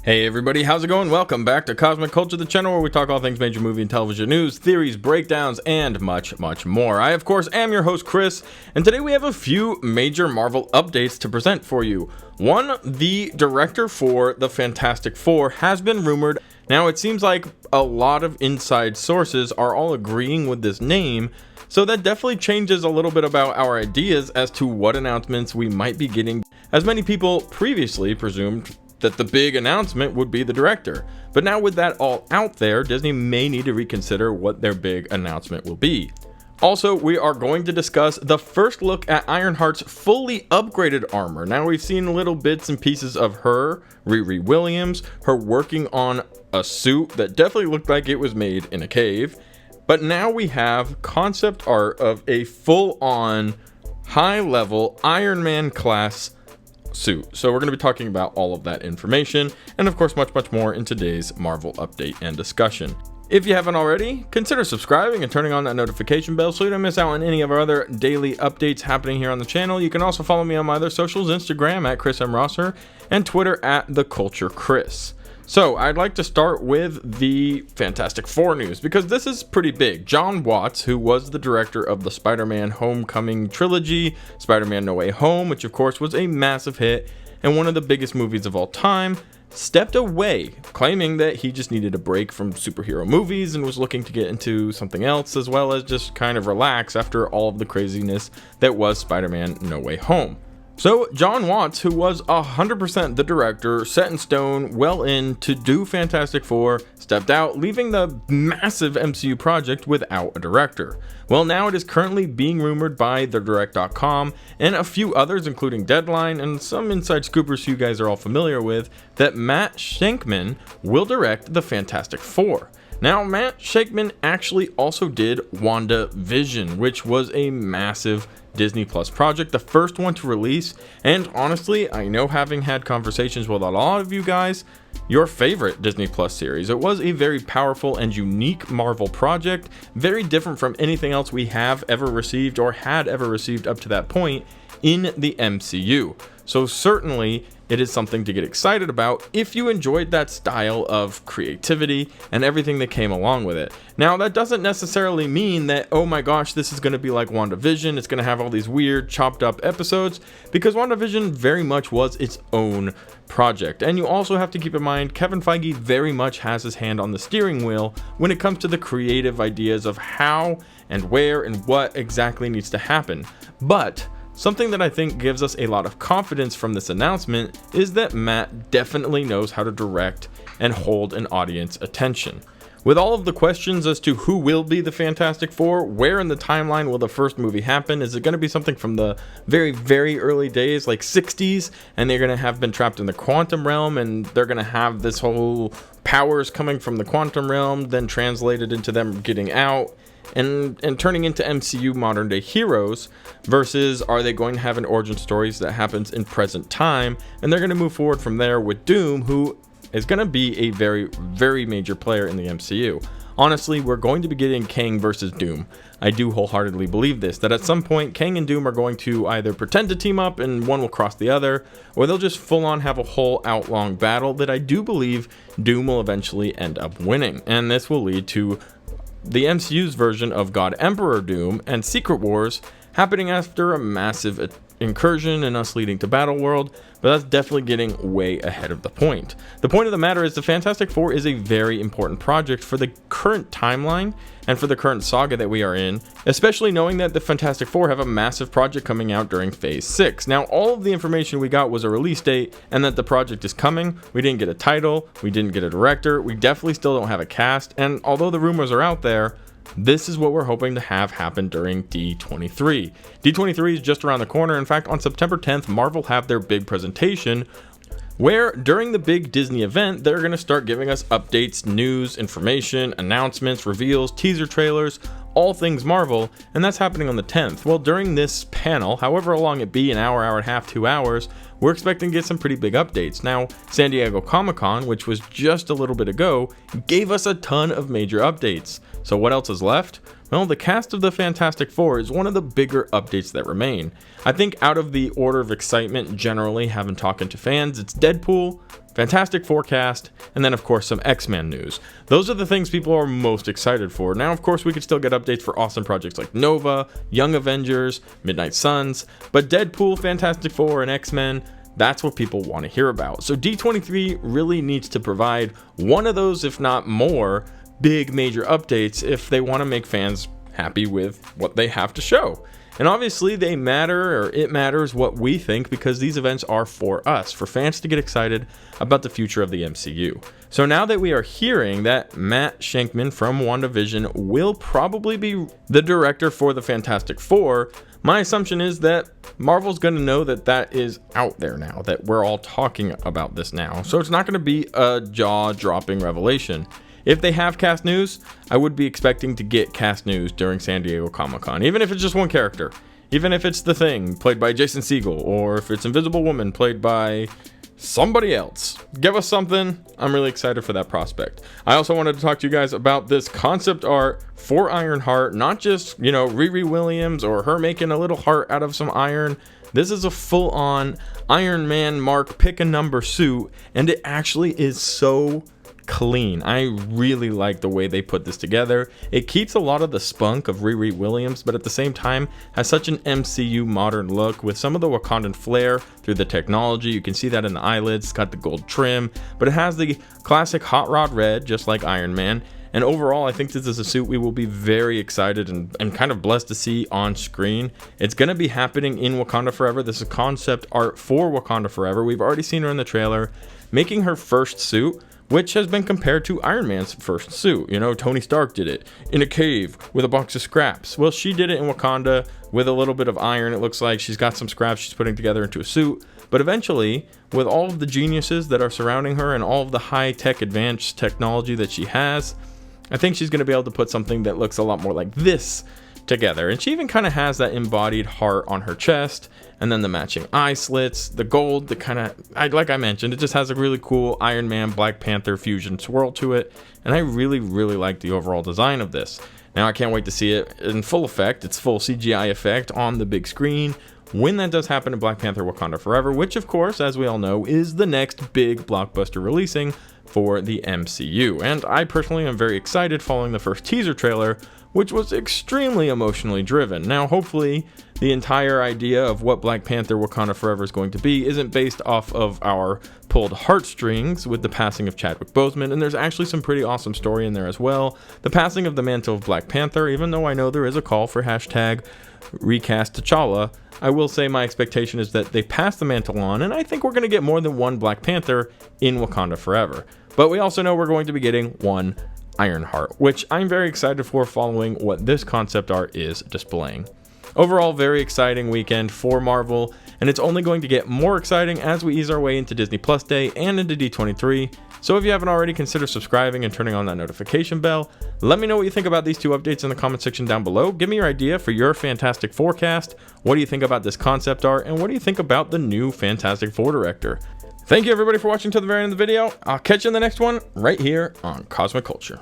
Hey everybody, how's it going? Welcome back to Cosmic Culture, the channel where we talk all things major movie and television news, theories, breakdowns, and much more. I, of course, am your host, Chris, and today we have a few major Marvel updates to present for you. One, the director for the Fantastic Four has been rumored. Now, it seems like a lot of inside sources are all agreeing with this name, so that definitely changes a little bit about our ideas as to what announcements we might be getting, as many people previously presumed that the big announcement would be the director. But now with that all out there, Disney may need to reconsider what their big announcement will be. Also, we are going to discuss the first look at Ironheart's fully upgraded armor. Now, we've seen little bits and pieces of her, Riri Williams, her working on a suit that definitely looked like it was made in a cave. But now we have concept art of a full-on, high-level Iron Man class suit. So we're going to be talking about all of that information and of course much more in today's Marvel update and discussion. If you haven't already, consider subscribing and turning on that notification bell so you don't miss out on any of our other daily updates happening here on the channel. You can also follow me on my other socials, Instagram at Chris M. Rosser and Twitter at The Culture Chris. So I'd like to start with the Fantastic Four news because this is pretty big. Jon Watts, who was the director of the Spider-Man Homecoming trilogy, Spider-Man No Way Home, which of course was a massive hit and one of the biggest movies of all time, stepped away, claiming that he just needed a break from superhero movies and was looking to get into something else, as well as just kind of relax after all of the craziness that was Spider-Man No Way Home. So Jon Watts, who was 100% the director, set in stone, well in to do Fantastic Four, stepped out, leaving the massive MCU project without a director. Well, now it is currently being rumored by TheDirect.com and a few others, including Deadline and some inside scoopers who you guys are all familiar with, that Matt Shakman will direct the Fantastic Four. Now, Matt Shakman actually also did WandaVision, which was a massive Disney Plus project, the first one to release, and honestly, I know, having had conversations with a lot of you guys, your favorite Disney Plus series. It was a very powerful and unique Marvel project, very different from anything else we have ever received or had ever received up to that point in the MCU. So certainly it is something to get excited about if you enjoyed that style of creativity and everything that came along with it. Now, that doesn't necessarily mean that, oh my gosh, this is going to be like WandaVision, it's going to have all these weird chopped up episodes, because WandaVision very much was its own project. And you also have to keep in mind, Kevin Feige very much has his hand on the steering wheel when it comes to the creative ideas of how and where and what exactly needs to happen. But something that I think gives us a lot of confidence from this announcement is that Matt definitely knows how to direct and hold an audience attention. With all of the questions as to who will be the Fantastic Four, where in the timeline will the first movie happen, is it going to be something from the very early days, like 60s, and they're going to have been trapped in the quantum realm and they're going to have this whole powers coming from the quantum realm, then translated into them getting out and turning into MCU modern day heroes, versus are they going to have an origin stories that happens in present time and they're going to move forward from there with Doom, who is going to be a very major player in the MCU. Honestly, we're going to be getting Kang versus Doom. I do wholeheartedly believe this, that at some point Kang and Doom are going to either pretend to team up and one will cross the other, or they'll just full on have a whole out-long battle that I do believe Doom will eventually end up winning, and this will lead to the MCU's version of God Emperor Doom and Secret Wars happening after a massive incursion and us leading to Battle World, but that's definitely getting way ahead of the point. The point of the matter is the Fantastic Four is a very important project for the current timeline and for the current saga that we are in, especially knowing that the Fantastic Four have a massive project coming out during Phase 6. Now, all of the information we got was a release date and that the project is coming. We didn't get a title, we didn't get a director, we definitely still don't have a cast, and although the rumors are out there, this is what we're hoping to have happen during D23. D23 is just around the corner. In fact, on September 10th, Marvel have their big presentation where during the big Disney event, they're going to start giving us updates, news, information, announcements, reveals, teaser trailers, all things Marvel, and that's happening on the 10th. Well, during this panel, however long it be, an hour and a half, 2 hours, we're expecting to get some pretty big updates. Now, San Diego Comic-Con, which was just a little bit ago, gave us a ton of major updates. So what else is left? Well, the cast of the Fantastic Four is one of the bigger updates that remain. I think out of the order of excitement generally, having talking to fans, it's Deadpool, Fantastic Four cast, and then of course some X-Men news. Those are the things people are most excited for. Now of course we could still get updates for awesome projects like Nova, Young Avengers, Midnight Suns, but Deadpool, Fantastic Four, and X-Men, that's what people want to hear about. So D23 really needs to provide one of those, if not more, big major updates if they want to make fans happy with what they have to show. And obviously they matter, or it matters what we think, because these events are for us, for fans to get excited about the future of the MCU. So now that we are hearing that Matt Shankman from WandaVision will probably be the director for the Fantastic Four, my assumption is that Marvel's going to know that that is out there now, that we're all talking about this now. So it's not going to be a jaw-dropping revelation. If they have cast news, I would be expecting to get cast news during San Diego Comic-Con, even if it's just one character. Even if it's The Thing, played by Jason Segel, or if it's Invisible Woman, played by somebody else. Give us something. I'm really excited for that prospect. I also wanted to talk to you guys about this concept art for Ironheart, not just, Riri Williams or her making a little heart out of some iron. This is a full-on Iron Man Mark pick a number suit, and it actually is so clean. I really like the way they put this together. It keeps a lot of the spunk of Riri Williams, but at the same time has such an MCU modern look with some of the Wakandan flair through the technology. You can see that in the eyelids. It's got the gold trim, but it has the classic hot rod red, just like Iron Man. And overall, I think this is a suit we will be very excited and kind of blessed to see on screen. It's going to be happening in Wakanda Forever. This is concept art for Wakanda Forever. We've already seen her in the trailer making her first suit, which has been compared to Iron Man's first suit. Tony Stark did it in a cave with a box of scraps. Well, she did it in Wakanda with a little bit of iron. It looks like she's got some scraps she's putting together into a suit. But eventually, with all of the geniuses that are surrounding her and all of the high-tech advanced technology that she has, I think she's going to be able to put something that looks a lot more like this together. And she even kind of has that embodied heart on her chest, and then the matching eye slits, the gold, the kind of, like I mentioned, it just has a really cool Iron Man Black Panther fusion swirl to it, and I really like the overall design of this. Now I can't wait to see it in full effect, its full CGI effect on the big screen when that does happen in Black Panther Wakanda Forever, which of course, as we all know, is the next big blockbuster releasing for the MCU. And I personally am very excited following the first teaser trailer, which was extremely emotionally driven. Now, hopefully, the entire idea of what Black Panther Wakanda Forever is going to be isn't based off of our pulled heartstrings with the passing of Chadwick Boseman, and there's actually some pretty awesome story in there as well. The passing of the mantle of Black Panther, even though I know there is a call for hashtag recast T'Challa, I will say my expectation is that they pass the mantle on, and I think we're going to get more than one Black Panther in Wakanda Forever. But we also know we're going to be getting one Ironheart, which I'm very excited for following what this concept art is displaying. Overall, very exciting weekend for Marvel, and it's only going to get more exciting as we ease our way into Disney Plus Day and into D23. So if you haven't already, consider subscribing and turning on that notification bell. Let me know what you think about these two updates in the comment section down below. Give me your idea for your Fantastic Forecast. What do you think about this concept art, and what do you think about the new Fantastic Four director? Thank you everybody for watching to the very end of the video. I'll catch you in the next one right here on Cosmic Culture.